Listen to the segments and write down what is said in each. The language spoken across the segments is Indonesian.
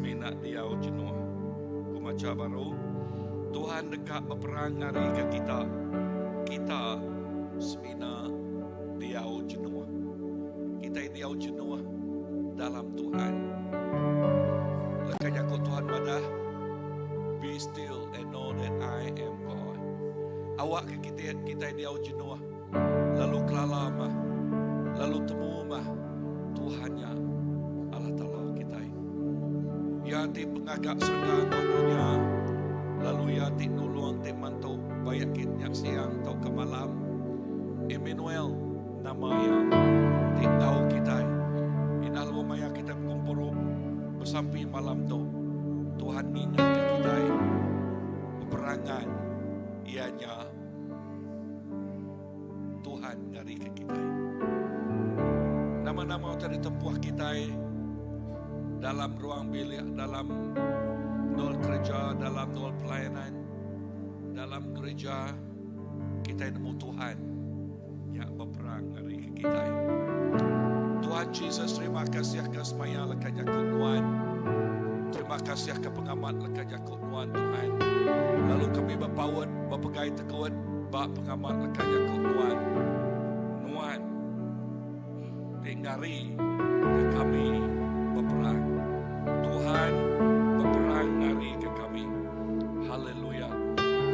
semina dia jenuh. Kumaca baru, Tuhan dekat berperang hari ke kita. Kita semina dia jenuh. Kita dia jenuh dalam Tuhan. Lekanya ku Tuhan madah, be still and know that I am God. Awak ke kita dia jenuh. Lalu kelala mah, lalu temu mah Tuhannya Allah Ta'ala kita. Ya ti pengagak serga dunia, lalu ya ti nulung ti mantau bayakin yang siang tau ke malam. Emmanuel nama yang ti tahu kita. Inal maya kita berkumpul bersampi malam tu. Tuhan ingat ke kita. Peperangan ianya Tuhan ngari ke kita. Nama-nama tadi tempuh kita dalam ruang bilik, dalam nol kerja, dalam nol pelayanan, dalam gereja kita nemu Tuhan yang berperang ngari ke kita. Tuhan Yesus, terima kasih ke semaya lekanya kunuan. Terima kasih ke pengamat lekanya kunuan Tuhan. Lalu kami berpawat, berpegai tekut, bak pengamat lekanya kunuan. Nuan, denggari kami berperang. Tuhan berperang ngari ke kami. Haleluya.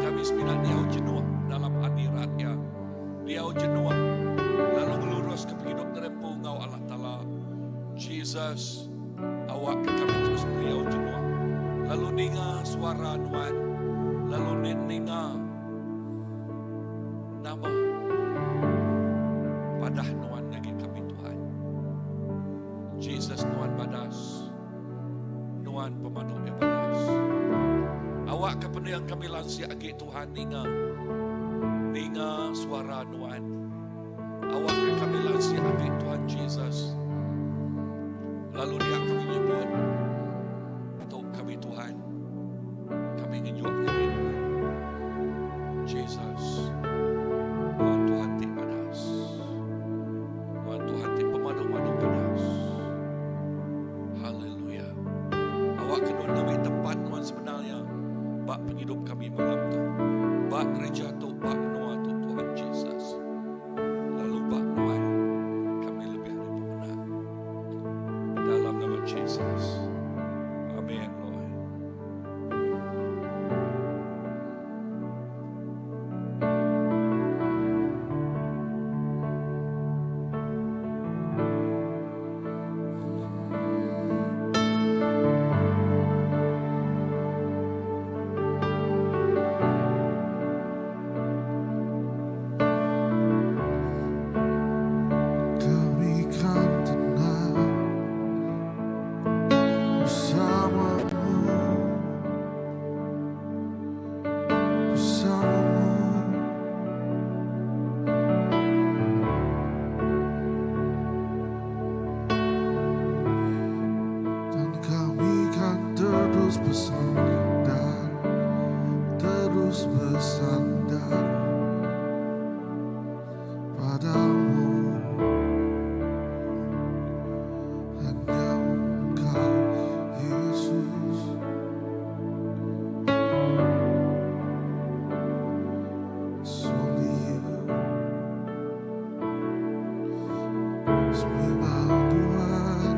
Kami semina dia jenuh dalam hadiratnya. Dia jenuh. Lalu melurus ke hidup terempu ngau Allah Ta'ala. Jesus, awak ke kami terus dia jenuh. Lalu ninga suara Tuhan. Lalu ninga nama padah Tuhan lagi kami Tuhan. Jesus Tuhan badas. Tuhan pemandu yang badas. Awak kepada yang kami lansi agi Tuhan ninga suara Tuhan. Awak ke kami lansi agi Tuhan Jesus. Lalu dia kami nyebut untuk kami Tuhan. Kami ngejuak kami Tuhan. Jesus. Tuhan Tuhan ti padas. Tuhan Tuhan ti pemadu-madu padas. Haleluya. Awak kedua kami tempat Tuhan sebenarnya. Bak penghidup kami malam tu. Bak gereja tu, bak menua tu Tuhan Jesus. Lalu bak Tuhan kami lebih hari pemenang. Dalam nama Jesus. Amin Lord. Kami kan tenang dan kami kan terus bersandar padamu. Hanya Engkau Yesus, it's only you. Sembah Tuhan,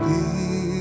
Di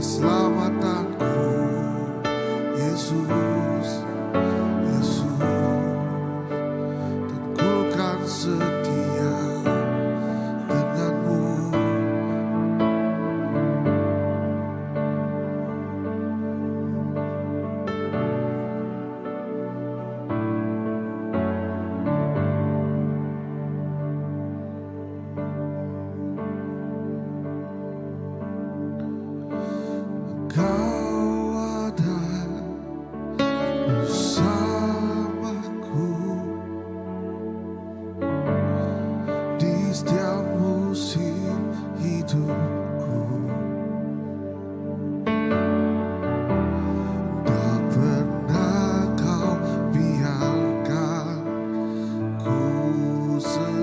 keselamatanku, Yesus, Yesus, dan ku kan setia denganmu. Kau ada bersamaku di setiap musim hidupku. Tak pernah kau biarkan ku sendiri.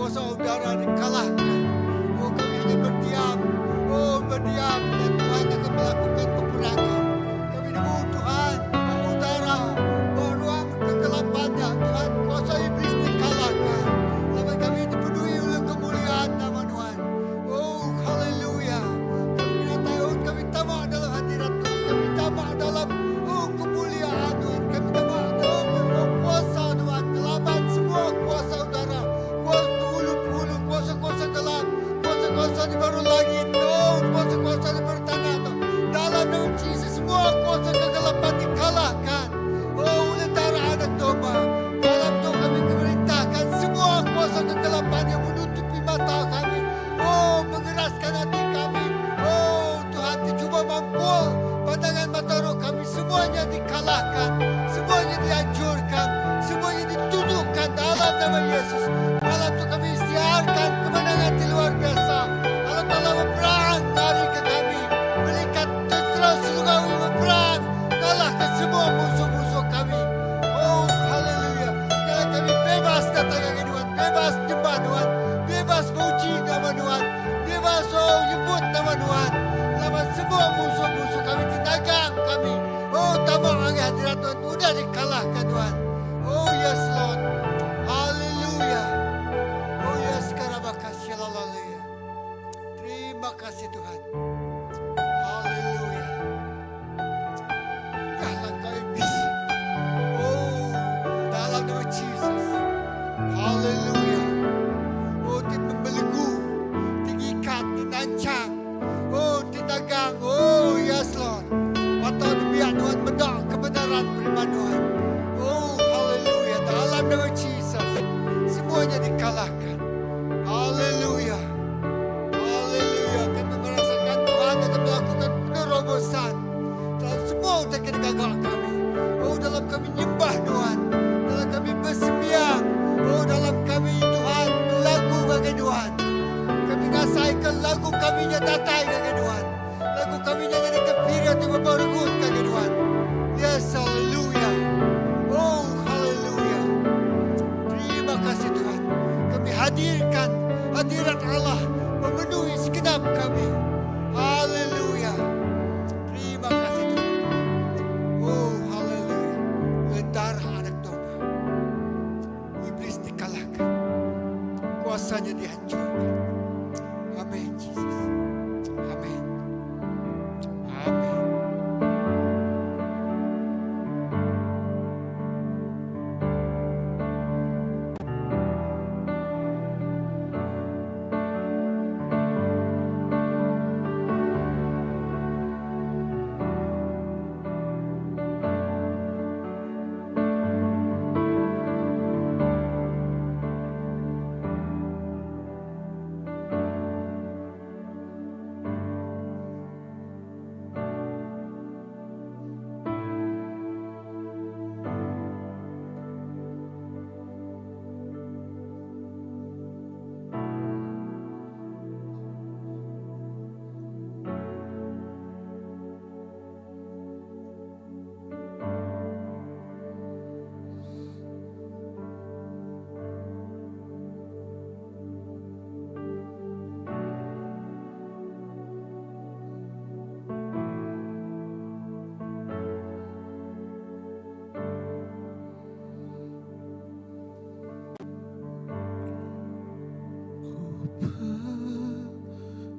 kuasa udara dikalahkan. Oh, kami hanya berdiam. Oh, berdiam dan Tuhan akan melakukan peperangan. Kami mohon Tuhan, bahwa udara, bahwa ruang kegelapannya, Tuhan, kuasa iblis dikalahkan. Lama kami dipenuhi oleh kemuliaan nama Tuhan. Oh, haleluya. Kami tahu kami tamak dalam hadirat Tuhan. Kami tamak dalam kemuliaan Tuhan. Kami tamak dalam kuasa Tuhan. Melawan semua kuasa udara, kuasa hulu-hulu, kuasa-kuasa gelap, kuasa-kuasa di baru langit, kuasa-kuasa di baru tanah. Dalam nama Yesus semua kuasa kegelapan dikalahkan. Oh, oleh darah anak domba. Dalam Tuhan kami memerintahkan semua kuasa kegelapan yang menutupi mata kami. Oh, mengeraskan hati kami. Oh, Tuhan dicoba mampul pandangan mata roh kami. Semuanya dikalahkan. Semuanya dihancurkan. Semuanya ditundukkan dalam nama Yesus. Malam itu kami istiharkan kemenangan di luar biasa. Allah telah berperang hari ke kami. Berikan tentera surgawi berperang. Kalahkan semua musuh-musuh kami. Oh, haleluya. Biarlah kami bebas datang ke Tuhan. Bebas nyembah Tuhan. Bebas memuji nama Tuhan. Bebas nyebut nama Tuhan. Lawan semua musuh-musuh kami, tindakan kami. Oh, tamak hadirat Tuhan. Mudah dikalahkan Tuhan. Oh, yes Lord. Haleluya. Oh, yes, karabakasih haleluya. Terima kasih Tuhan. Haleluya. Dalam kami bisa. Oh, dalam nama Yesus. Haleluya. Oh, membelenggu, diikat, dinancang. Oh, dinagang. Oh, yes Lord. Mata biar Tuhan mendak kebenaran firman Tuhan. Oh, haleluya. Dalam nama Yesus. Semuanya dikalahkan. Haleluya. Haleluya. Kami merasakan Tuhan akan melakukan penerobosan dalam semua utak-utak kami. Oh, dalam kami nyembah Tuhan. Dalam kami bersembiang. Oh, dalam kami Tuhan lagu bagi Tuhan. Kami ngasaikan lagu kami nyatatai bagi Tuhan. Lagu kami jadi kepirat yang berbargut bagi Tuhan. Yes, haleluya. Oh, haleluya. Terima kasih Tuhan. Kami hadirkan hadirat Allah memenuhi segenap kami. Haleluya. Terima kasih Tuhan. Oh, haleluya. Oleh darah anak domba, iblis dikalahkan. Kuasanya dihancurkan. Amin, Jesus. Amin. Amin.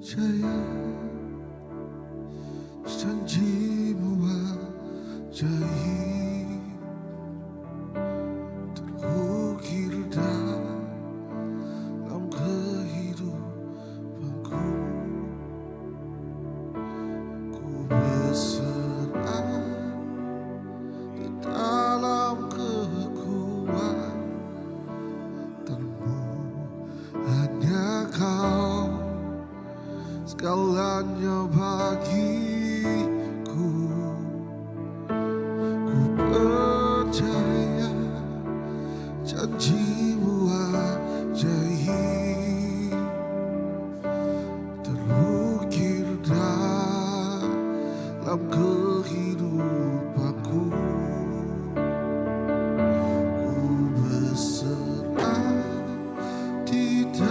percaya janjimu ajaib terukir dalam kehidupanku. Ku berserah di dalam kekuatanmu, hanya Kau segalanya bagiku. Ku percaya janjimu ajaib terukir dalam kehidupanku. Ku berserah di dalam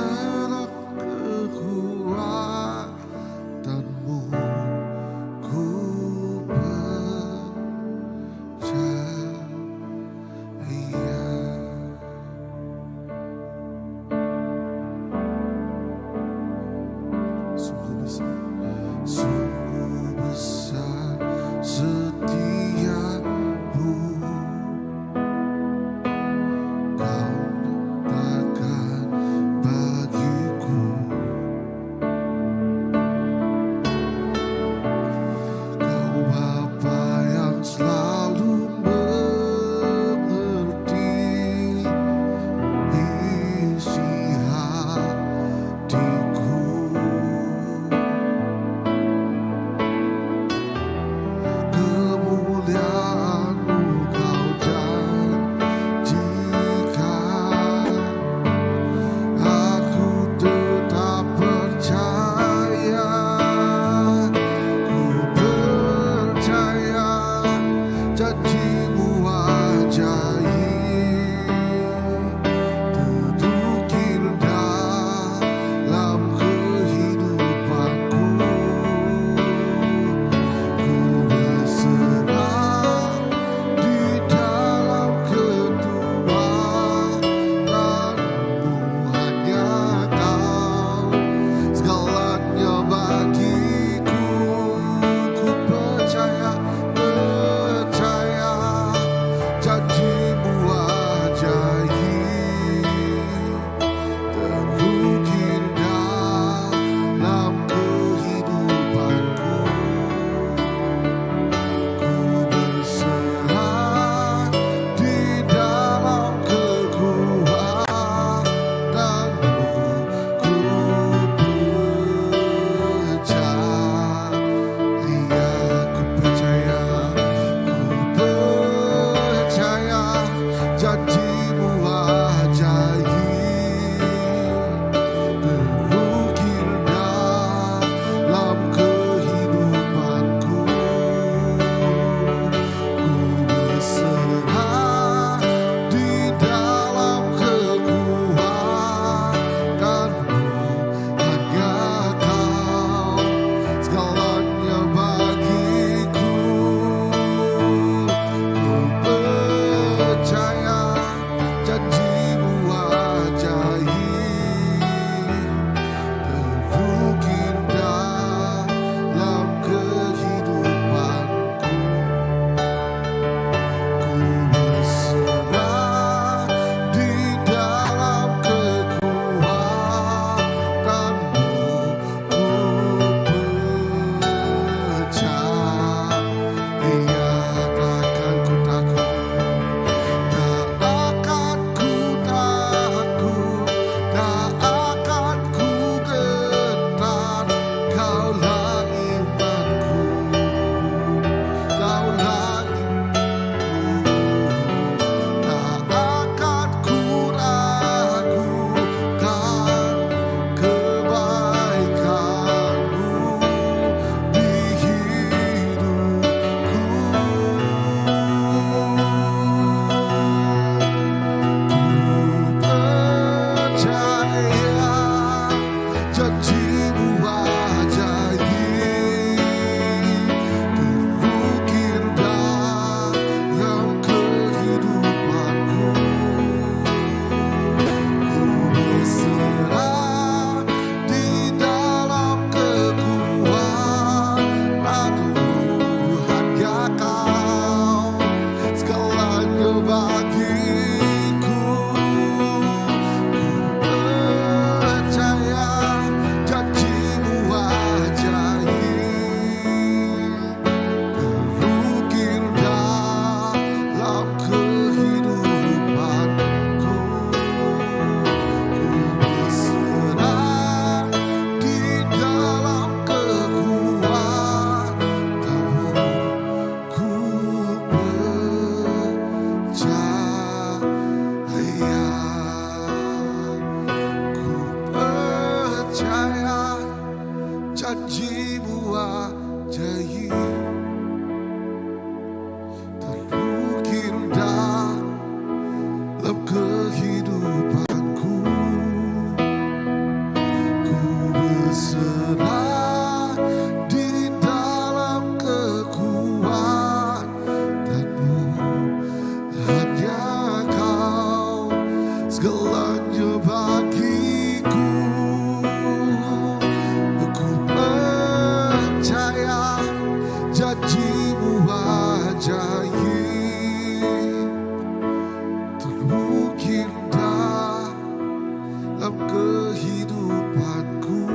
dalam kehidupanku.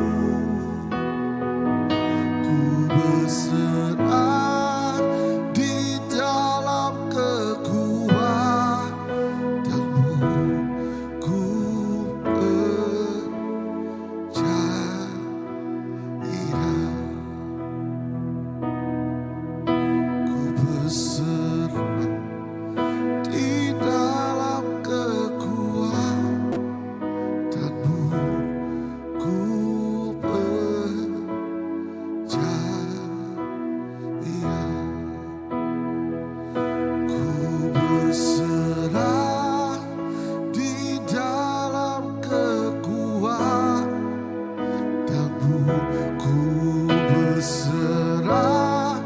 Ku berserah di dalam kekuatanmu. Ku percaya ku berserah di dalam kekuatanmu. Ku percaya ku berserah di dalam kekuatanmu. Ku berserah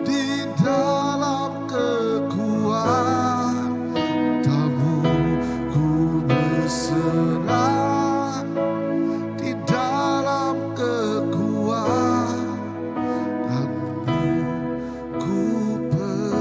di dalam kekuatanmu. Ku berserah di dalam kekuatanmu. Ku percaya.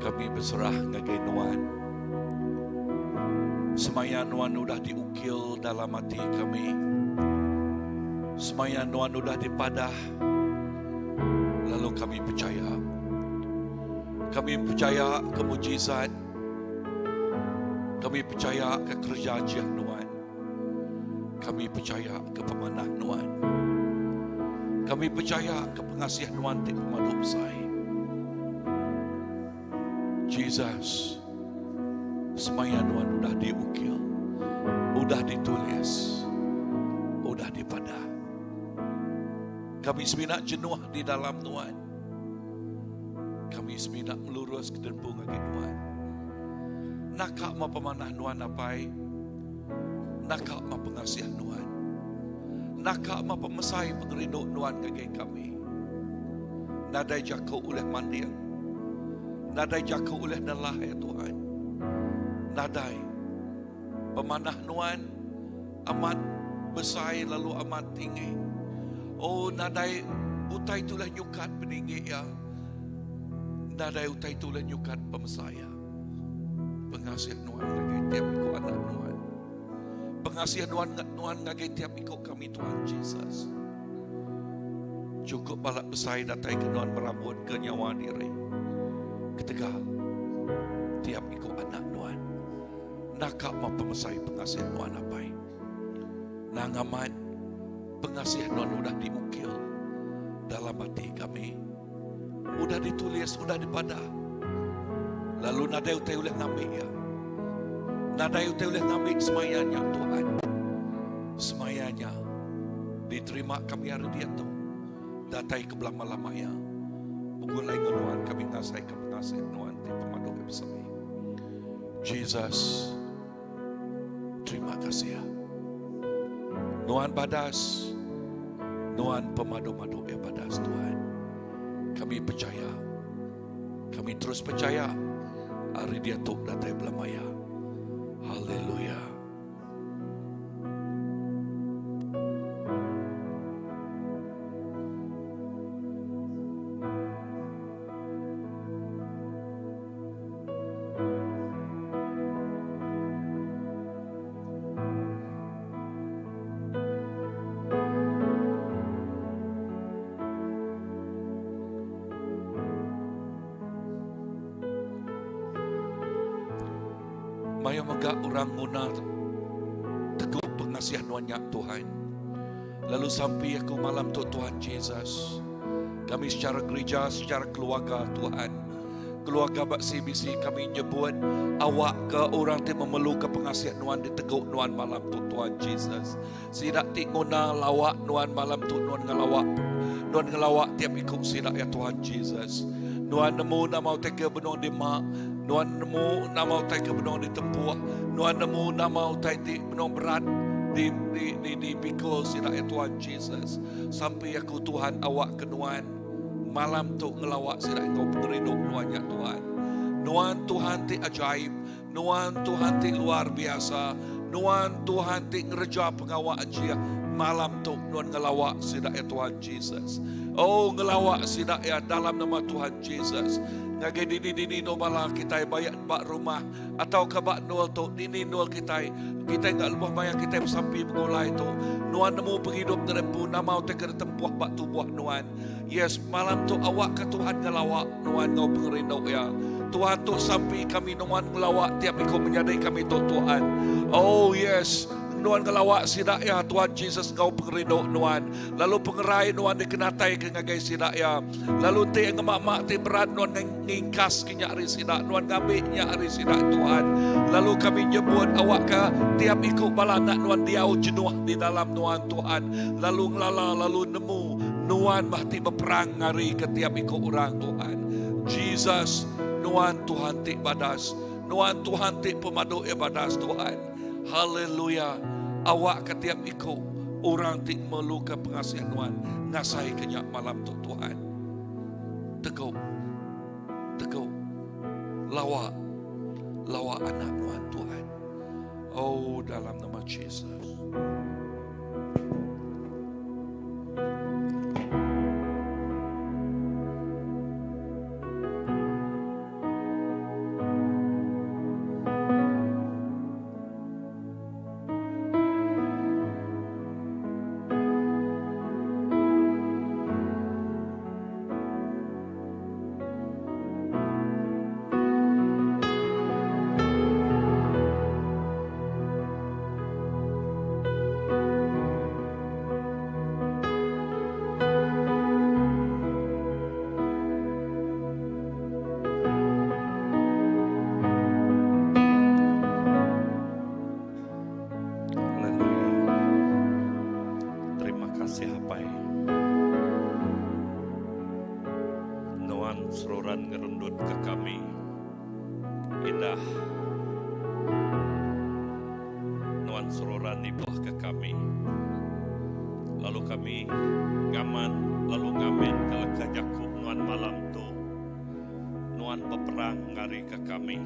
Kami berserah ngagai Nuan. Semaya Nuan udah diukil dalam hati kami. Semaya Nuan udah dipadah. Lalu kami percaya. Kami percaya ke mujizat. Kami percaya ke kerja ajian Nuan. Kami percaya ke pemanah Nuan. Kami percaya ke pengasihan Nuan di pemadu besar. Jesus, semaya Nuan udah diukil, udah ditulis, udah dipadah. Kami seminat jenuh di dalam Nuan. Kami seminat melurus ke dempung lagi Nuan. Nakak ma pemanah Nuan apai, nakak ma pengasihan Nuan, nakak ma pemesai pengerinduk Nuan lagi kami. Nadai jago oleh mandiang. Nadai jaga oleh nalah ya Tuhan. Nadai pemanah Nuan amat besar lalu amat tinggi. Oh nadai utai itulah nyukat peninggi ya. Nadai utai itulah nyukat pemesaya. Pengasihan Nuan ngagai tiap ikut anak Nuan. Pengasihan Nuan ngagai tiap ikut kami Tuhan Jesus. Cukup balak besar datai ke Nuan merambut ke nyawa diri. Ketika tiap ikut anak Nuan, nakak ma pemesai pengasihan Nuan apai. Nangaman pengasihan Nuan udah diukil dalam hati kami, udah ditulis, udah dipadah. Lalu nadai utai oleh ngambil ya, nadai utai oleh ngambil semayanya Tuhan, semayanya diterima kami hari dia tu, datai ke belah malamaya. Pukul lain Nuan kami ngasai ke pengasihan Nuan di pemadu bersama. Jesus, terima kasih ya. Nuan badas, Nuan pemadu-madu badas Tuhan. Kami percaya, kami terus percaya. Hari dia tuk datai belamaya. Haleluya. Maya magak orang guna teguh pengasihan Nuannya Tuhan. Lalu sampai aku malam tu Tuhan Jesus. Kami secara gereja, secara keluarga Tuhan. Keluarga Bak CBC kami nyebut awak ke orang yang memerlukan pengasihan Nuan di teguk Nuan malam tu Tuhan Jesus. Sidak ti guna lawak Nuan malam tu Nuan ngelawak. Nuan ngelawak tiap ikut sidak ya Tuhan Jesus. Nuan nemu nama teka benong di mak. Nuan nemu nama utai ke benong di tempuh. Nuan nemu nama utai di benong berat. dipikul sida ya Tuhan Jesus. Sampai aku Tuhan awak kenuan malam tu ngelawak sida engkau pengeriduk nuan ya Tuhan. Nuan Tuhan ti ajaib, nuan Tuhan ti luar biasa, nuan Tuhan ti ngereja pengawak aja malam tu nuan ngelawak sida ya Tuhan Jesus. Oh ngelawak sida ya dalam nama Tuhan Jesus. Ngagai dini no malah kita bayar bak rumah atau ke bak nol tu dini nol kita enggak lebih banyak kita sampai mengulai tu nuan nemu penghidup nerempu nama te ke tempuh bak tubuh nuan. Yes malam tu awak ke Tuhan ngelawak nuan ngau pengerindau ya. Tuhan tu sampai kami nuan ngelawak tiap ikut menyadari kami tu Tuhan. Oh yes. Nuan ngelawak sidak ya Tuhan Jesus kau pengeriduk nuan. Lalu pengerai nuan dikenatai ke ngagai sidak ya. Lalu te ngemak-mak te berat nuan ngingkas ke nyari sidak. Nuan ngambil nyari sidak Tuhan. Lalu kami nyebut awak ke tiap ikut balanak nuan diau jenuh di dalam nuan Tuhan. Lalu ngelala lalu nemu nuan mahti berperang ngari ke tiap ikut orang Tuhan. Jesus nuan Tuhan ti badas. Nuan Tuhan ti pemadu ibadas Tuhan. Haleluya. Awak ketiap ikut orang tik meluka pengasihan Tuhan ngasai kenyak malam tu Tuhan. Teguh lawak anak Tuhan Tuhan. Oh dalam nama Jesus. Seruran ngerendut ke kami indah nuan seruran ibah ke kami lalu kami ngaman lalu ngamen kalau kajaku nuan malam tu nuan peperang ngari ke kami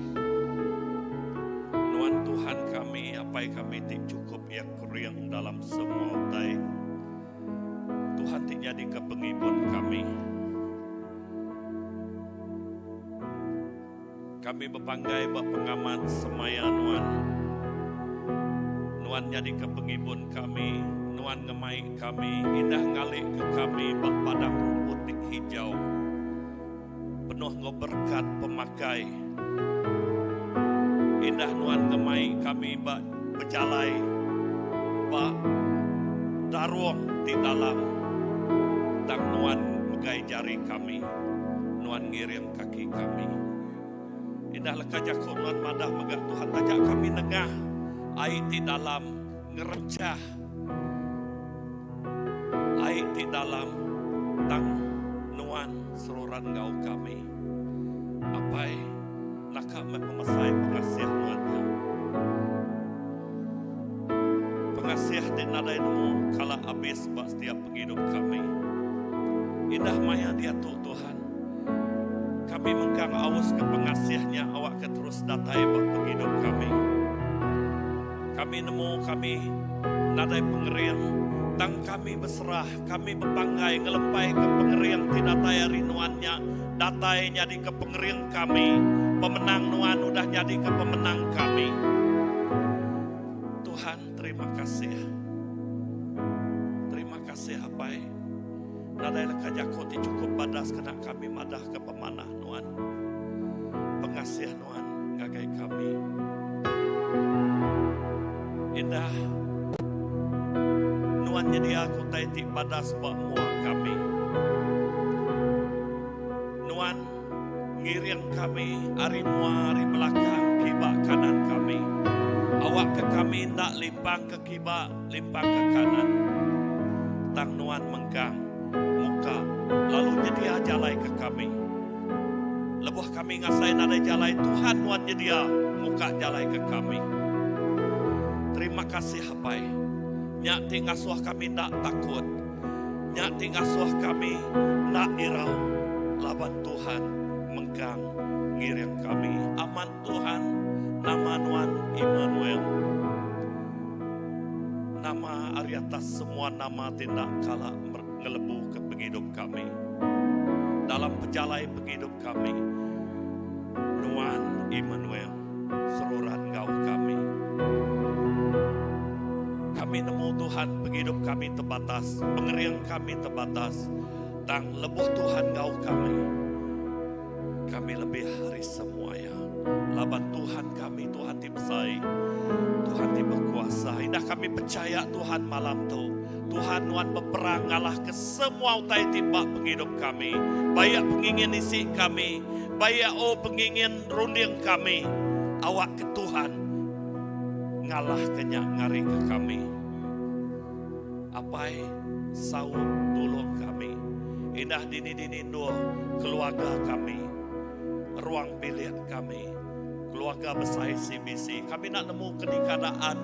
nuan Tuhan kami apa yang kami tik cukup ya kuriang dalam semua utai Tuhan tik jadi ke pengibun kami. Kami berpanggai bak pengamat semaya nuan jadi ke pengibun kami, nuan ngemai kami, indah ngalik ke kami bak padang rumput hijau, penuh ngoberkat pemakai, indah nuan ngemai kami bak berjalai, bak daruang di dalam, tak nuan megai jari kami, nuan ngiring kaki kami. Indah lekajak nuan madah megah Tuhan tajak kami nengah air di dalam ngerencah air di dalam tang nuan seruran ngau kami apai nakak memasai pengasih nuannya pengasih di nadai nemu kala habis bak setiap penghidup kami indah maya dia Tuhan kami mengkang awas ke pengasihnya awak ke terus datai bak penghidup kami nemu kami nadai pengeriang tang kami berserah kami berpanggai ngelempai ke pengeriang tidak tayari nuannya datai jadi ke pengeriang kami pemenang nuan udah jadi ke pemenang kami Tuhan terima kasih apai nadai lekajako ti cukup badas kena kami madah ke pemanah nuan pengasih nuan ngagai kami indah nuan jadi aku taiti badas bak muak kami nuan ngiring kami ari muar ari belakang kibak kanan kami awak ke kami ndak limpang ke kibak limpang ke kanan tang nuan mengkang muka lalu jadi jalai ke kami lebuh kami ngasai nadai jalai Tuhan nuan jadi muka jalai ke kami terima kasih apai Nyak ti ngasuh kami ndak takut. Nyak ti ngasuh kami ndak irau. Laban Tuhan mengkang ngiring kami. Aman Tuhan, nama Nuan Immanuel. Nama ari atas semua nama tindak kalah ngelebu ke penghidup kami. Dalam pejalai penghidup kami, Nuan Immanuel, seruran Engkau kami. Kami nemu Tuhan penghidup kami terbatas, pengerian kami terbatas, tang lebuh Tuhan Engkau kami. Kami lebih hari semuanya. Laban Tuhan kami, Tuhan ti besai, Tuhan ti berkuasa. Indah kami percaya Tuhan malam tu. Tuhan Nuan berperang ngalah ke semua utai timbak penghidup kami. Bayak pengingin isi kami. Bayak pengingin runding kami. Awak ke Tuhan ngalah kenyak ngari ke kami. Apai sawut tolong kami. Indah dini-dini dua keluarga kami. Ruang bilik kami. Keluarga besar CBC. Kami nak nemu kenikadaan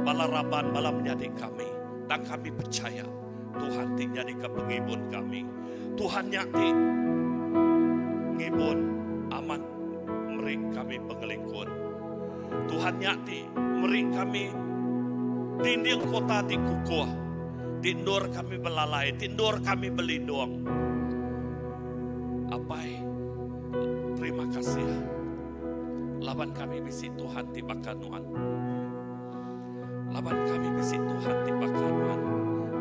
balaraban malam menjadi kami. Dan kami percaya Tuhan ti jadi ke penghibun kami. Tuhan nyati ngibun aman meri kami pengelingkun. Tuhan nyati meri kami dinding kota ti kukuh. Tindur kami belalai, tindur kami belindung. Apai terima kasih. Laban kami bisi Tuhan ti bakanuan. Laban kami bisi Tuhan ti bakanuan.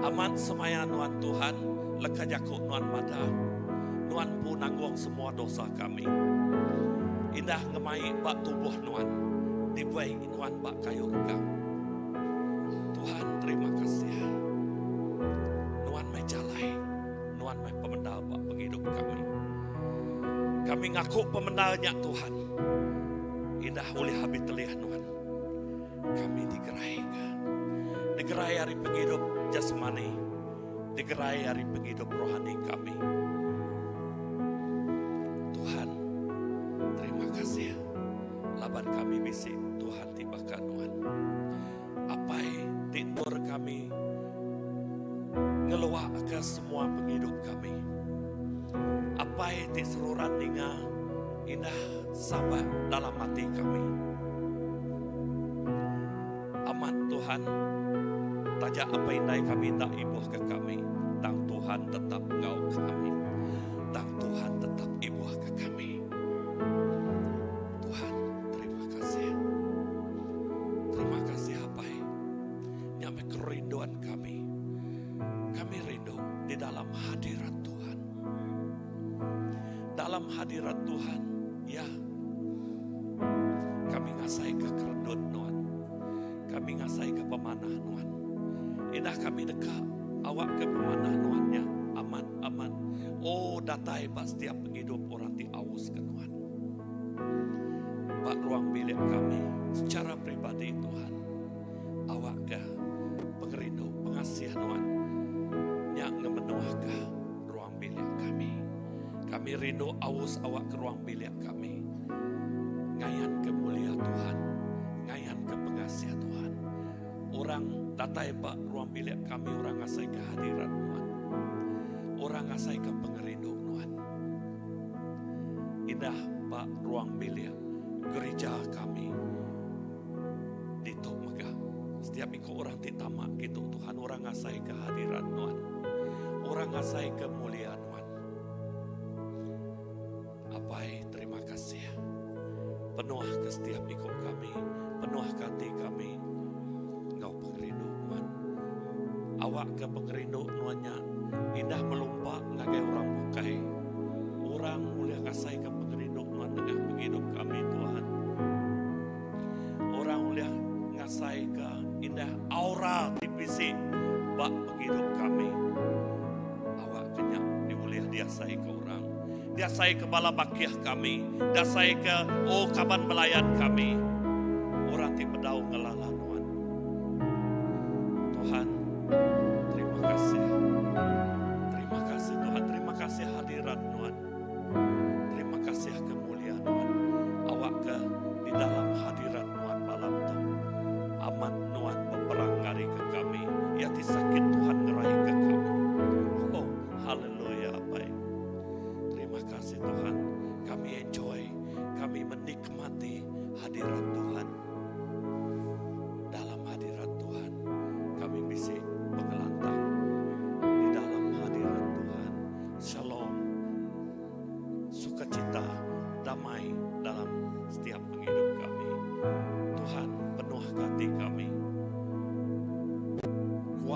Aman semaya Nuan Tuhan, leka jakuk Nuan mada. Nuan pun nanggung semua dosa kami. Indah ngemai bak tubuh Nuan. Dibuai Nuan bak kayu rekam. Tuhan terima kasih. Nuan mai jalai. Nuan mai pemendal bak penghidup kami. Kami ngaku pemendalnya Tuhan. Indah oleh habis telih Nuan. Kami digerai hari penghidup jasmani, digerai hari penghidup rohani kami. Tuhan, terima kasih. Laban kami bisi Tuhan tibakan Nuan. Apai tindur kami ngeluak ke semua penghidup kami. Apai ti seruran ninga indah sabar dalam hati kami. Aman Tuhan, tajak apa indai kami tak ibuh ke kami. Tang Tuhan tetap Engkau kami. Tang Tuhan tetap ibuh ke kami. Tuhan, terima kasih. Terima kasih apai. Nyampe kerinduan kami. Kami rindu di dalam hadirat Tuhan. Dalam hadirat Tuhan, ya. Kami ngasai ke keredut Nuan. Kami ngasai ke pemanah Nuan. Indah kami dekat awak ke pemanah Nuannya. Aman, aman. Oh datai pak setiap penghidup orang ti aus ke Nuan. Pak ruang bilik kami secara pribadi Tuhan. Awak ke pengerindu, pengasih Nuan. Nyak ngemenuah ke ruang bilik kami. Kami rindu aus awak ke ruang bilik kami. Ngayan ke mulia Tuhan. Ngayan ke pengasih Tuhan. Orang datai pak ruang bilik kami, orang ngasai kehadiran Tuhan. Orang ngasai ke pengerindu Tuhan. Indah pak ruang bilik gereja kami di Tok Megah. Setiap ikut orang titamak gitu Tuhan, orang ngasai kehadiran Tuhan. Orang ngasai kemuliaan Tuhan. Apai terima kasih. Penuh ke setiap ikut kami, penuh hati kami. Engkau pengerindu Tuhan. Awak ke pengerindu Tuhannya. Indah melumpak ngagai orang bukai. Orang mulia kasai ke pengerindu Tuhan dengan penghidup kami Tuhan. Orang mulia ngasai ke indah aura divisi bak penghidup kami. Awak kenyak dimulia dia sai ke orang. Dia sai ke bala bakiah kami. Dia sai ke kaban belayan kami. Orang ti pedau ngelala Tuhan. Tuhan, terima kasih. Terima kasih Tuhan. Terima kasih hadirat Tuhan. Terima kasih kemuliaan Tuhan. Awak ke di dalam hadirat Tuhan malam tu. Aman Tuhan berperang ngari ke kami. Ya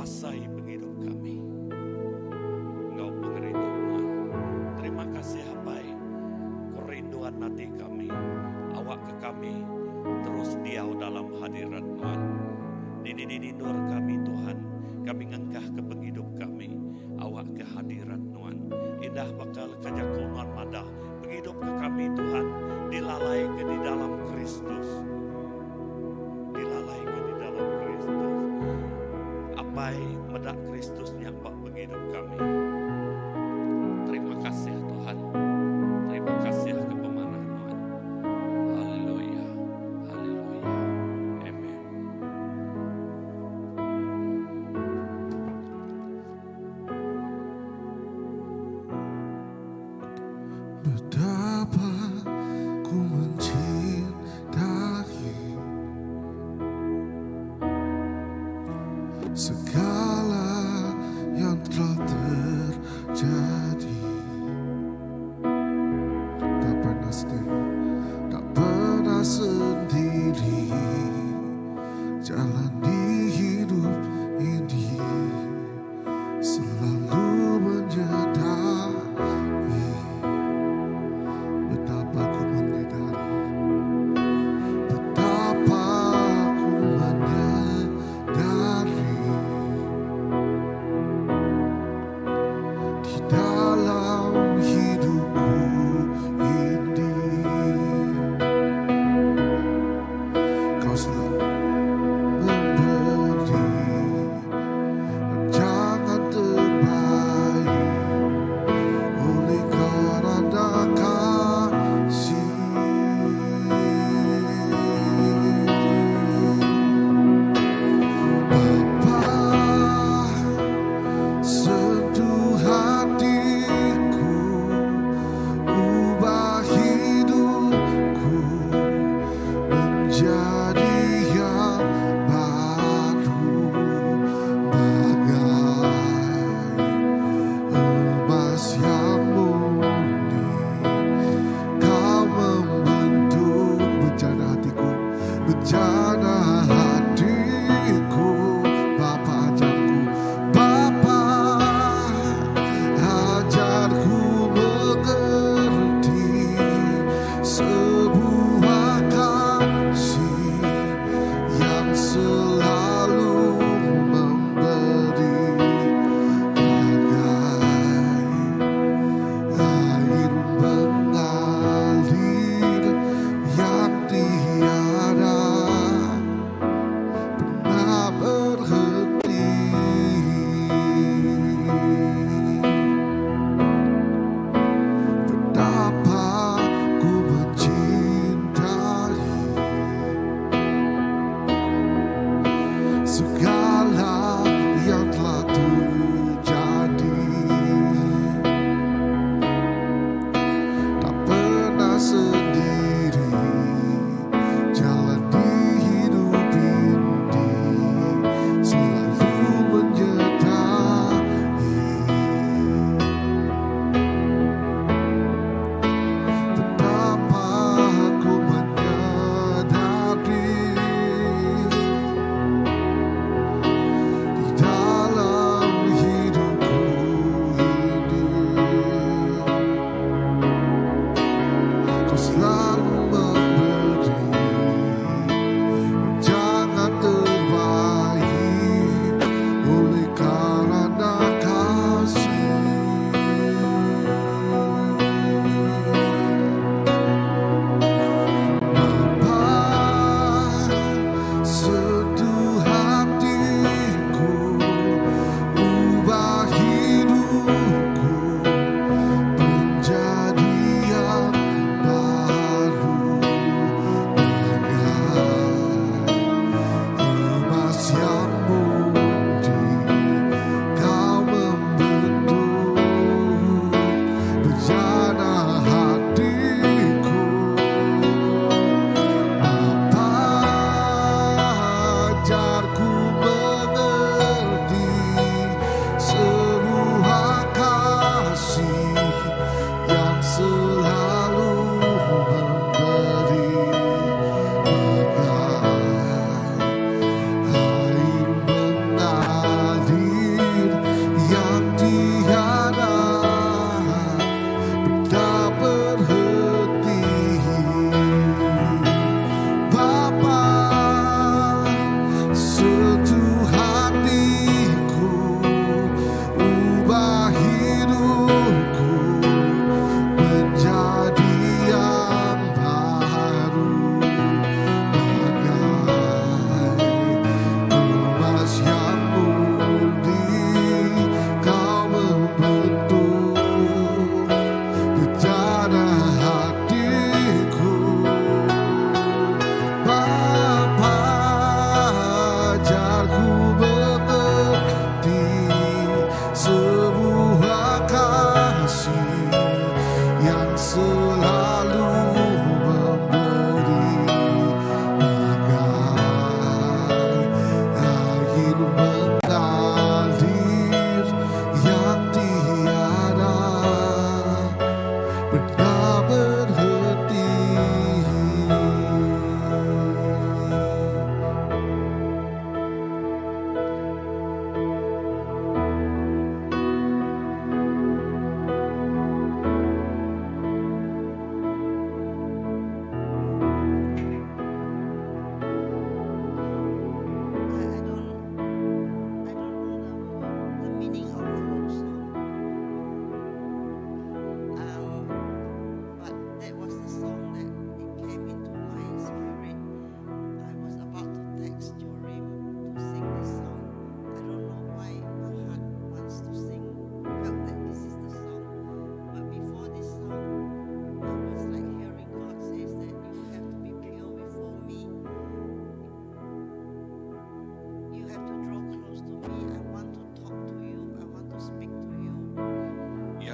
kuasai penghidup kami. Engkau pengerindu Tuhan. Terima kasih Bapak, kerinduan hati kami, awak ke kami terus diau dalam hadirat Tuhan. Di nur kami Tuhan, kami ngengkah ke penghidup kami, awak ke hadirat Tuhan. Indah bakal kejakuan madah, penghidup ke kami Tuhan, dilalai ke di dalam Kristus. Dilalai ke di dalam Kristus. Apai medak Kristusnya Pak penghidup kami. Terima kasih Tuhan. Terima kasih ke pemanah Tuhan. Haleluya. Haleluya. Amen. Betapa ku mencintai segala yang telah terjadi. Tak pernah sendiri jalani hidup ini, selalu menyadari. Betapa ku menyadari, betapa ku menyadari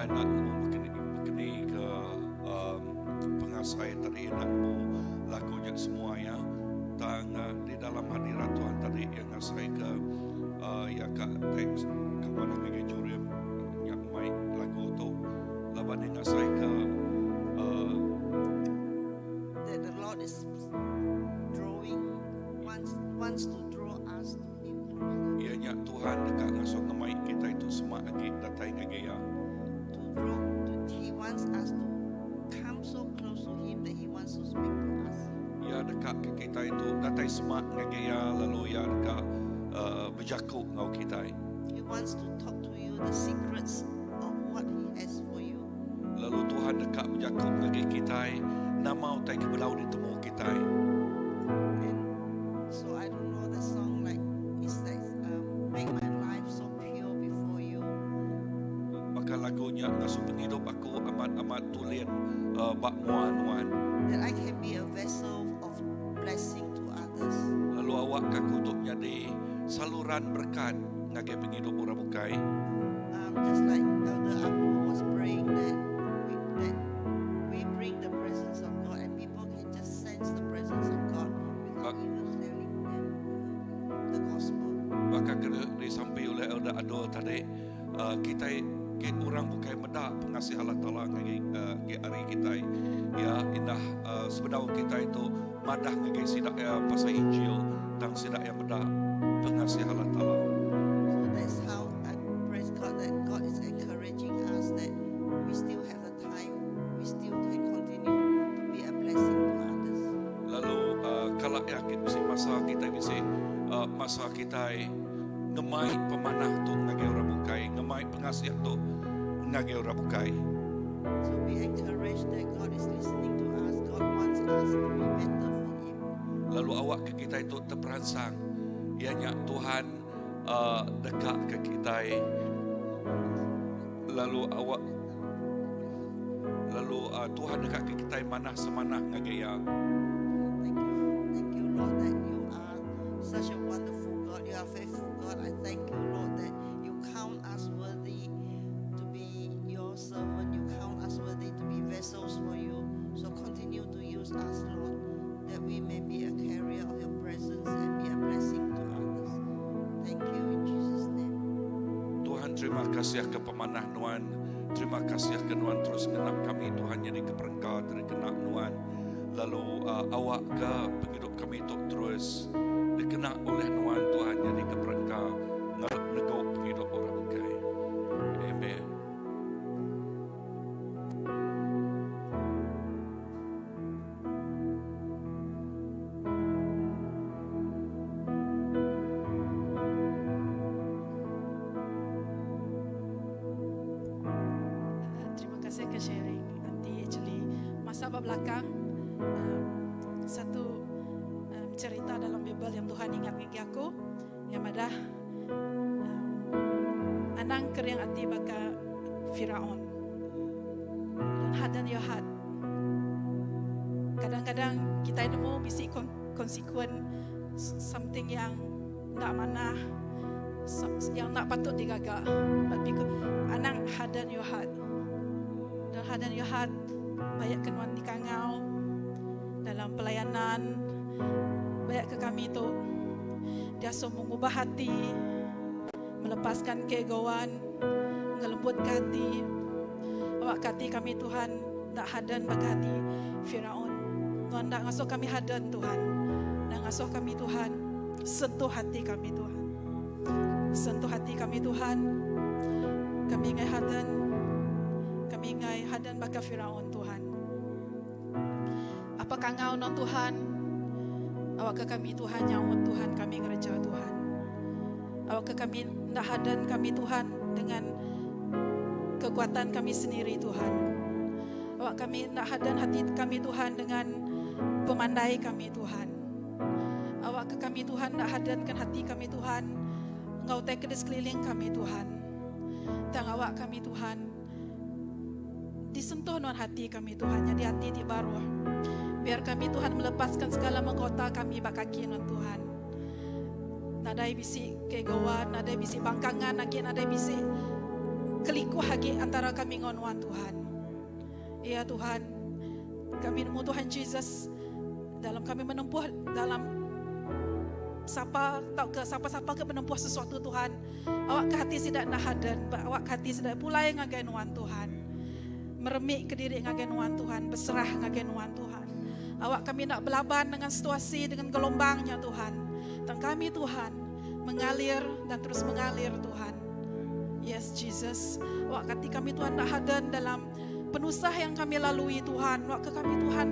anak-anakmu berkini ke pengasai tadi anakmu lakunya semua ya tang di dalam hadirat Tuhan tadi yang ngasai ke ya kak teks kepada ke jurim yang mai lagu tu laban yang ngasai ke that the Lord is drawing, wants to draw us to Him. ianya Tuhan dekat ngasuh ngemai kita itu semua lagi datai ngagaya He wants us to come so close to Him that He wants to speak to us. ya dekat ke kita itu datai semua ngagaya lalu ya dekat berjaku ngau kita He wants to talk to you the secrets of what He has for you. lalu Tuhan dekat berjaku ngagay kita namau tai kebelau ditemu kita And so I don't know the song like it says, make my life so pure before you. maka lagunya ngasuh penghidup aku amat-amat tulen bak muan-muan That I can be a vessel of blessing to others. lalu awak kaku untuk jadi saluran berkat ngagay penghidup orang bukai Just like Elder Abdul was praying that we bring the presence of God and people can just sense the presence of God without even telling them the gospel. maka kena disampaikan oleh Elder Adol tadi kita orang bukai medak pengasih Allah Ta'ala ngagay hari kita ya indah sebenarnya kita itu madah ngagay sidak ya pasal Injil tang sidak yang medak pengasih Allah Ta'ala So that's how I praise God that God is encouraging us that we still have the time, we still can continue to be a blessing to others. lalu kalau yakin mesti masa kita mesti masa kita ngemai pemanah tu ngagay orang bukai ngemai pengasih tu ngagay orang bukai So be encouraged that God is listening to us. God wants us to be better for Him. lalu awak ke kita itu terperansang ianya Tuhan dekat ke kita lalu awak lalu Tuhan dekat ke kita manah semanah ngagaya Thank you, Lord, that you are such a wonderful God. You are faithful God. I thank you, Lord, that you count us worthy to be your servant. You count us worthy to be vessels for you. So continue to use us, Lord, that we may be a carrier of your presence and be a blessing to others. Thank you in Jesus' name. Tuhan terima kasih ke pemanah Nuan terima kasih ke Nuan terus kenap kami Tuhan jadi keperengkau dari kenap Nuan lalu awak ke penghidup kami itu terus dikenal oleh Nuan Tuhan jadi keperengkau ngarep negok penghidup orang bukai amen. Terima kasih ke sharing nanti actually masa belakang satu cerita dalam Bible yang Tuhan ingat bagi aku yang ada anang kering hati baka Firaun dan hadan your heart kadang-kadang kita nemu bisi konsekuen something yang tak mana yang tak patut digagal but because anang hadan your heart dan hadan your heart banyak kenuan di kangau dalam pelayanan banyak ke kami tu dia semua mengubah hati melepaskan keegoan ngelembutkan hati awak hati kami Tuhan tak hadan bagi hati Firaun Tuhan tak ngasuh kami hadan Tuhan dan ngasuh kami Tuhan sentuh hati kami Tuhan sentuh hati kami Tuhan kami ingai hadan baka Firaun Tuhan apakah ngau non Tuhan awak ke kami Tuhan nyawut Tuhan kami ngereja Tuhan awak ke kami nak hadan kami Tuhan dengan kekuatan kami sendiri Tuhan awak kami nak hadan hati kami Tuhan dengan pemandai kami Tuhan awak ke kami Tuhan nak hadankan hati kami Tuhan ngau tek di sekeliling kami Tuhan tang awak kami Tuhan disentuh non hati kami Tuhan jadi hati di baru biar kami Tuhan melepaskan segala mahkota kami bakaki non Tuhan nadai bisi kegawan nadai bisi bangkangan lagi nadai bisi keliku hagi antara kami ngonuan Tuhan. Ya Tuhan, kami nemu Tuhan Jesus dalam kami menempuh dalam sapa ke menempuh sesuatu Tuhan. Awak ke hati tidak nahadan, awak ke hati tidak pulai ngaganuan Tuhan. Meremik ke diri ngaganuan Tuhan, berserah ngaganuan Tuhan. Awak kami nak belaban dengan situasi, dengan gelombangnya Tuhan. Dan kami Tuhan mengalir dan terus mengalir Tuhan. Yes Jesus, awak hati kami Tuhan nak hadan dalam penusah yang kami lalui Tuhan. Awak ke kami Tuhan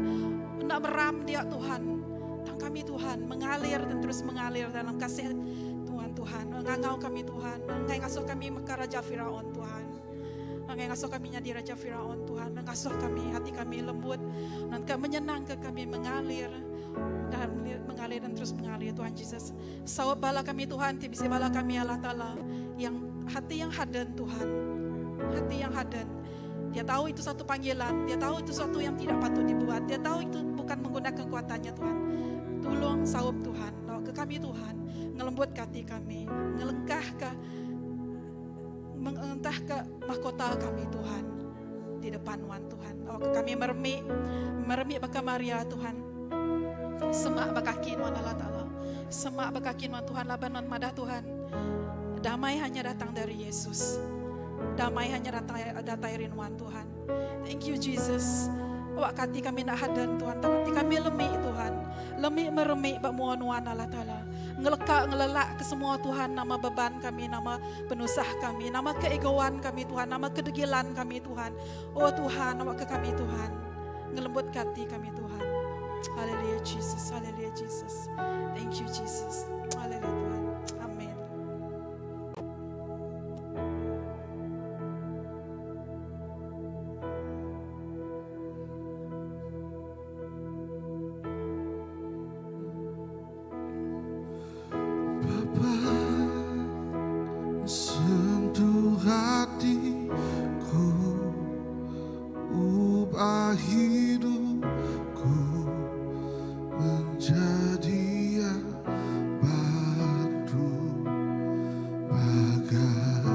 nak meram dia Tuhan. Dan kami Tuhan mengalir dan terus mengalir dalam kasih Tuhan. Mengangau kami Tuhan, mengasuh kami maka Raja Firaun Tuhan. Mengasuh kami jadi Raja Firaun Tuhan. Mengasuh kami, hati kami lembut. Dan menyenang ke kami mengalir dan terus mengalir Tuhan Yesus. Sawab bala kami Tuhan, tibisi bala kami Allah Ta'ala. Yang hati yang haden Tuhan. Hati yang haden. Dia tahu itu satu panggilan. Dia tahu itu satu yang tidak patut dibuat. Dia tahu itu bukan menggunakan kekuatannya Tuhan. Tolong sawab Tuhan. Lalu ke kami Tuhan. Ngelembut hati kami. Ngelengkah ke mengentah ke mahkota kami Tuhan di depan Tuhan. Kami meremik baka Maria Tuhan. Semak bakaki Allah Ta'ala. Semak bakaki Tuhan labanan madah Tuhan. Damai hanya datang dari Yesus. Damai hanya datang dari Tuhan. Thank you Jesus. Awak hati kami nak hadan Tuhan. Hati kami lemik Tuhan. Lemik meremik bak muan Allah Ta'ala. Ngelelak ke semua Tuhan, nama beban kami, nama penusah kami, nama keegoan kami Tuhan, nama kedegilan kami Tuhan. Oh Tuhan, awak ke kami Tuhan. Ngelembut hati kami Tuhan. Haleluya Jesus, haleluya Jesus. Thank you Jesus. Haleluya Tuhan. Amin. Sentuh hatiku, ubah hidupku menjadi yang baru, bagai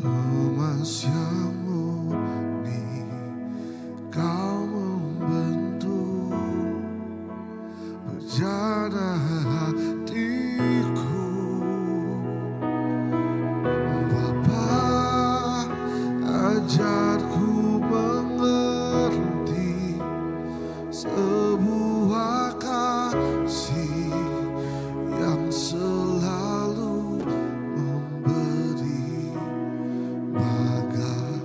emas yang murni. Kau membentuk bejana hatiku. Ajarku mengerti sebuah kasih yang selalu memberi, bagai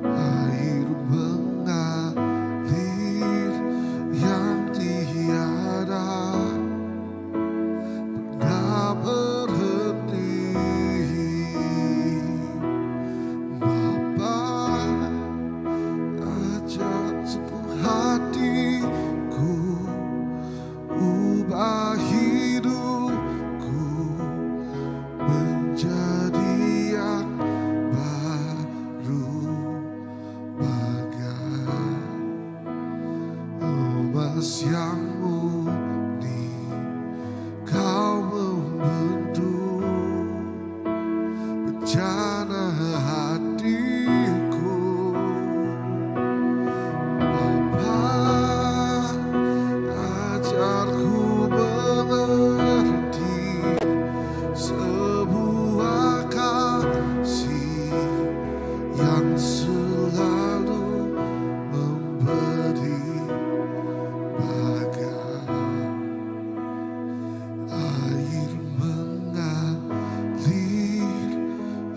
air mengalir yang tiada pernah berhenti. Hatiku, ubah hidupku menjadi yang baru, bagai emas yang murni. Kau membentuk bejana hatiku. Ajarku mengerti sebuah kasih yang selalu memberi, bagai air mengalir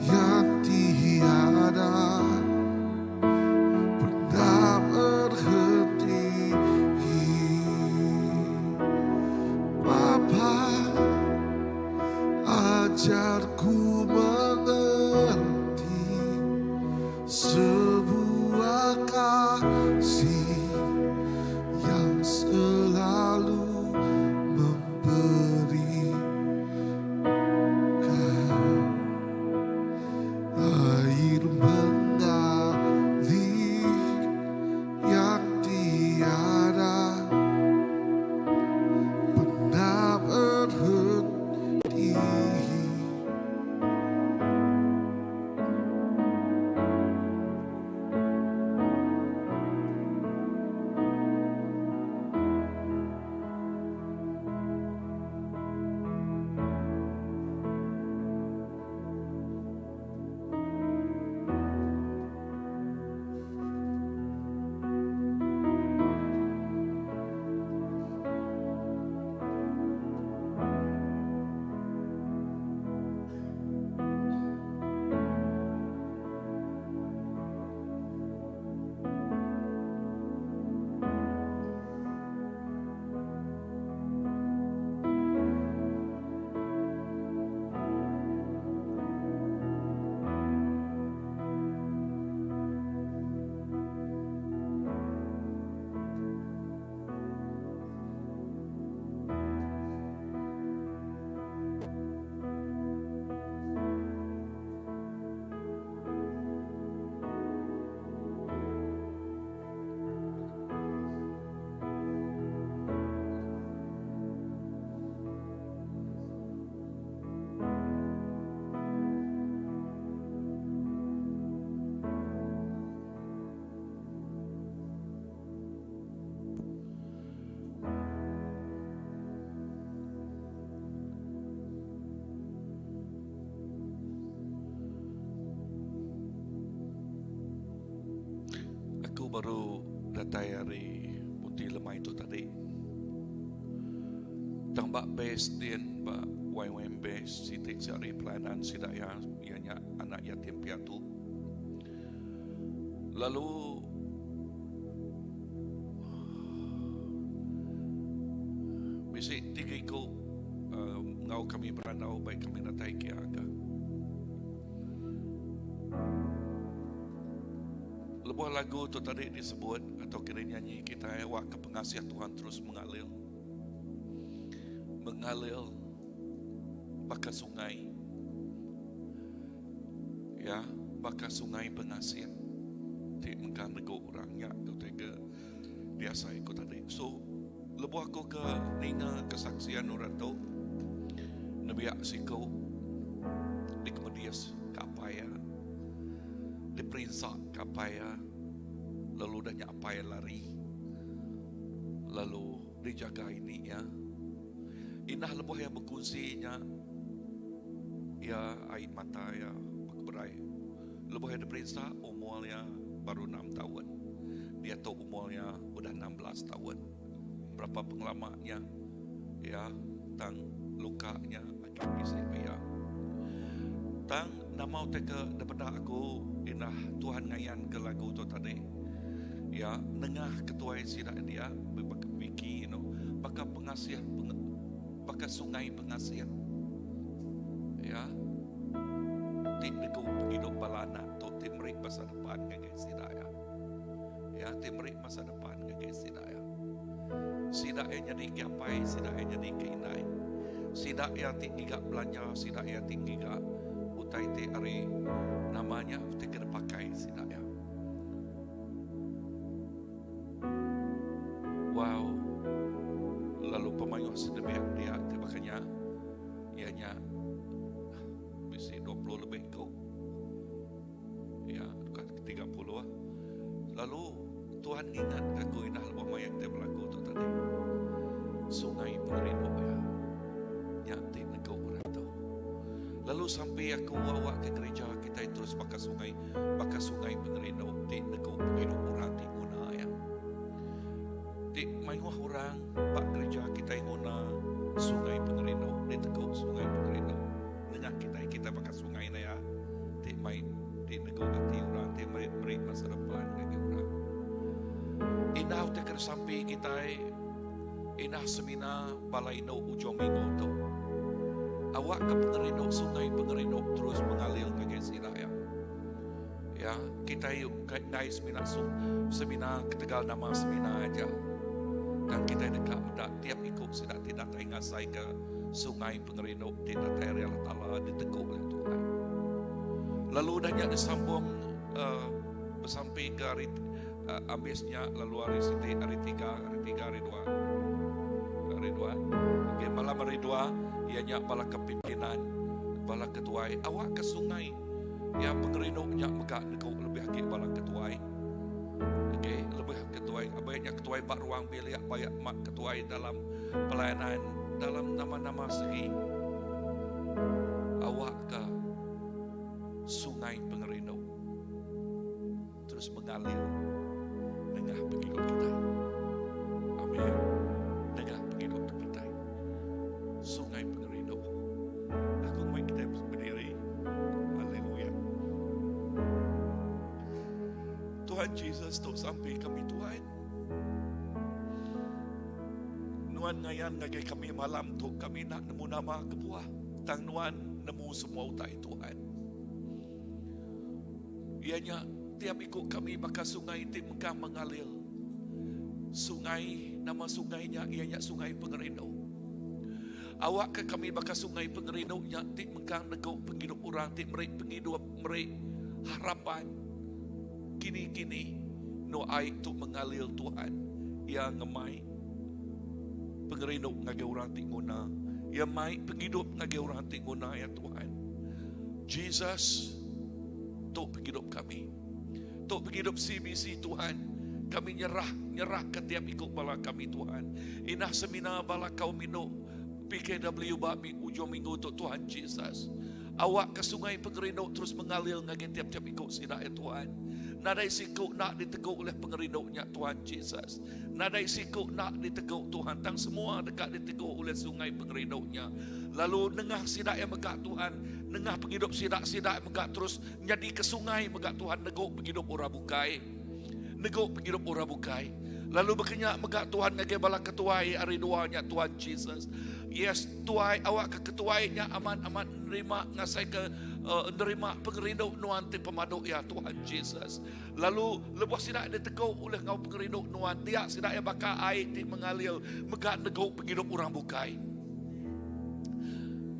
yang tiada pernah berhenti. Bapa, ajarku mengerti sebuah kasih yang selalu memberi, air mengalir yang tiada pernah berhenti. baru datai hari putih lemah itu tadi. Tang bak base din bak YWM base sitik sehari pelayanan sidaya ianya anak yatim piatu. Lalu bisik tiga ikut ngau kami beranau baik kami datai ke aga. Lebuh lagu tu tadi disebut atau kira nyanyi kita awak ke pengasiah Tuhan terus mengalir baka sungai, ya baka sungai pengasiah di mengkan nego orangnya tu tega biasa ikut tadi. So lebuh aku ke nina kesaksian orang tu nabiak sikau di Kemedias kapaya di Perinsak kapaya, lalu danya apaya lari, lalu dijaga ini ya. Inah lebuh yang berkongsinya ya air mata ya berberai. Lebuh yang di Perinsak umurnya baru 6 tahun. Dia tahu umurnya udah 16 tahun. Berapa pengalamannya ya tang lukanya akan bisa ya. Tang nama teka daripada aku inah Tuhan ngayan ke lagu tu tadi. Ya, nengah ketua sida dia Vicky baka pengasiah baka sungai pengasiah. Ya. Tim nego hidup balana tu tim merik masa depan ngage sida ya. Ya, tim merik masa depan ngage sida ya. Sida jadi kiapai, sida jadi keinai. Sida ya tinggi gak belanja, sida ya tinggi gak utai te ari namanya te kena pakai sida ya. Wow. Lalu pemayuh sedemikian dia makanya ianya bisi 20 lebih kau. Ya, dekat 30 lah. Lalu Tuhan ingat aku inah lama yang dia berlaku tu tadi. Sungai Pengerino ya. Nyati negau orang tahu. Lalu sampai aku bawa ke gereja kita terus pakai sungai Pengerino di negau Pengerino orang di guna ya. Di mayuah orang pak gereja kita guna sungai Pengerino di tegau sungai Pengerino. Dengan kita pakai sungai na ya. Di main di negau hati orang di meri masa depan bagi orang. Inah teker sampai kita inah semina balai no ujung minggu tu. Awak ke Pengerino, sungai Pengerino terus mengalir ke sila ya. Ya, kita guys semina ketegal nama semina aja. Dan kita dekat muda tiap ikut tidak ingasai ke sungai Pengerino di datai Allah Taala diteguk oleh Tuhan. Lalu danya disambung bersampai ke hari habisnya lalu hari Siti hari 3 hari 2 okay, malam hari 2 ianya bala kepimpinan bala ketuai awak ke sungai ya Pengerino nya mega negau lebih hakik bala ketuai. Okay, lebih ketuai abainya ketuai bak ruang bilik banyak mak ketuai dalam pelayanan dalam nama-nama segi awak ke sungai Pengerino terus mengalir dengan penghidup kita. Amin. Dengan penghidup kita. Sungai Pengerino. Aku mau kita berdiri. Haleluya. Tuhan Yesus tu sampai kami Tuhan. Nuan ngayan ngagai kami malam tu kami nak nemu nama kebuah. Tang nuan nemu semua utai Tuhan. Ianya tiap ikut kami bakal sungai itu mengkah mengalir. Sungai, nama sungainya ianya sungai Pengerino. Awak ke kami bakal sungai Pengerino nya ti mengkah negau penghidup orang ti merik penghidup merik harapan. Kini no air tu mengalir Tuhan. Ia ngemai Pengerino ngagai orang ti guna. Ia mai penghidup ngagai orang ti guna ya Tuhan. Jesus tu penghidup kami. Untuk penghidup CBC Tuhan, kami nyerah ke tiap ikut bala kami Tuhan. Inah semina bala kaum minuk PKW bami ujung minggu untuk Tuhan Yesus. Awak ke sungai Pengerino terus mengalir ngagi tiap-tiap ikut sida ya Tuhan. Nadai siku nak diteguk oleh pengeriduknya Tuhan Yesus. Nadai siku nak diteguk Tuhan. Tang semua dekat diteguk oleh sungai pengeriduknya. Lalu nengah sidak yang megak Tuhan. Nengah penghidup sidak-sidak megak terus jadi ke sungai megak Tuhan. Neguk penghidup orang bukai. Neguk penghidup orang bukai. Lalu berkenyak megak Tuhan ngagai bala ketuai hari duanya Tuhan Yesus. Yes, tuai awak ke ketuainya aman-aman nerima ngasai ke nerima pengeriduk nuan ti pemaduk ya Tuhan Yesus. Lalu lepas sidak diteguk oleh ngau pengeriduk nuan tiak sidak ya bakal air ti mengalir megak neguk penghidup orang bukai.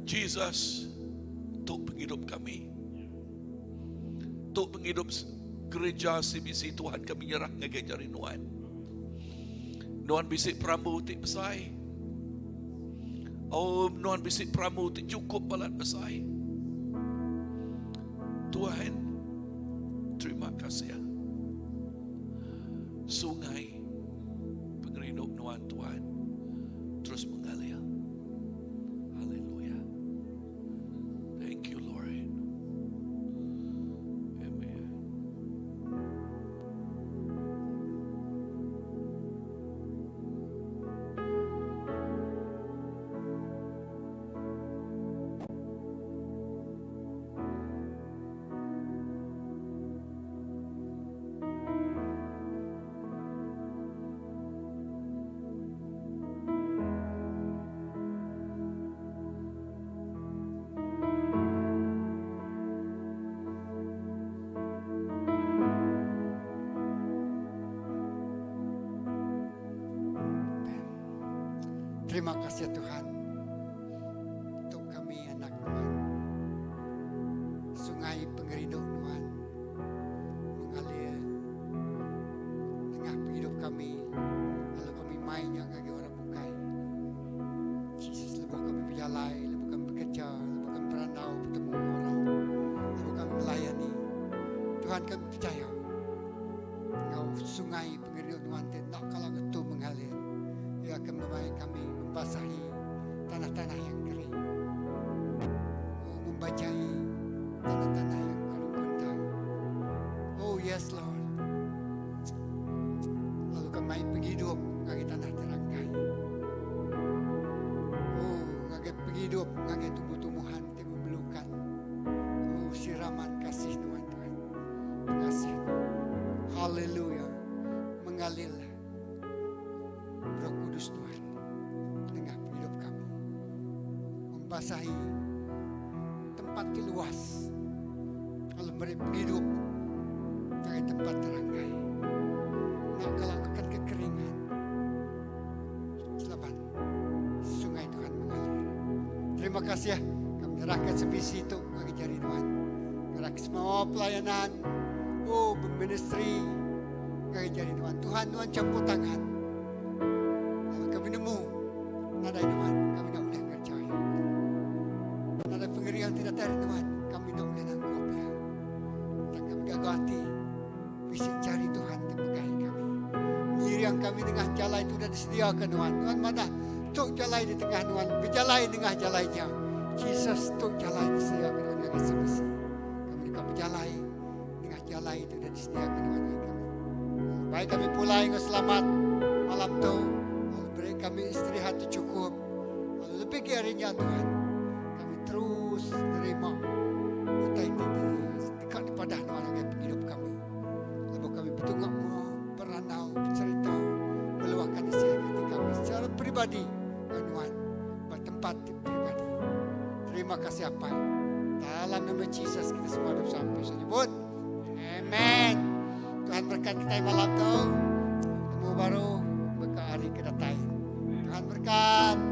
Jesus, tuk penghidup kami. Tuk penghidup gereja CBC Tuhan kami nyerah ngagai jari nuan. Nuan bisik peramu ti besai. Oh, nuan bisik peramu ti cukup balat besai. Tuhan, terima kasih. Sungai pengeriduk nuan Tuhan terus mengalir. Haleluya. Thank you, Lord. Amen. Terima kasih Tuhan untuk kami anak Tuhan. Sungai pengeriduk Tuhan mengalir tengah hidup kami. Lalu kami main yang bagi orang bukai. Yesus, lepas kami berjalan, lepas kami bekerja, lepas kami berandau bertemu orang, lepas kami melayani. Tuhan, kami percaya Engkau sungai pengeriduk Tuhan tidak kalah ketua mengalir. Ia akan membaik kami membasahi tanah-tanah yang kering, membajai tanah-tanah yang kering kuntang. Oh yes Lord. Lalu kami penghidup ngagi tanah terangkai. Oh ngagi penghidup ngagi tumbuh-tumbuhan yang memerlukan. Oh siraman kasih Tuhan. Kasih. Haleluya. Mengalir Roh Kudus Tuhan tengah hidup kami, membasahi tempat yang luas, lalu mereka hidup dari tempat terangkai. Nak kalau akan kekeringan, selamat sungai Tuhan mengalir. Terima kasih ya, kami nyerahkan sebisi itu bagi jari Tuhan. Nyerahkan semua pelayanan, oh berministry bagi jari Tuhan. Tuhan campur tangan. Nada Tuhan, kami nak boleh percaya. Nada pengerian tidak dari Tuhan, kami nak boleh nangkup ya. Dan kami gagati, bisik cari Tuhan tembakai kami. Nyiri yang kami tengah jalan itu sudah disediakan Tuhan. Tuhan mana? Tuk jalan di tengah Tuhan, berjalan di tengah jalannya. Jesus tuk jalan disediakan Tuhan yang sebisi. Kami nak berjalan di tengah jalan itu sudah disediakan Tuhan kami. Baik kami pulai dengan selamat malam tu. Kami istirahat cukup. Lebih harinya Tuhan, kami terus terima utai dekat kepada Tuhan yang hidup kami. Lalu kami bertunggu beranau, bercerita, meluahkan isi hati kami secara pribadi Tuhan, bertempat pribadi. Terima kasih apa? Dalam nama Yesus kita semua sampai sebut. Amen. Tuhan berkat kita malam tu. Temu baru berkat hari kedatangan. Tuhan berkat.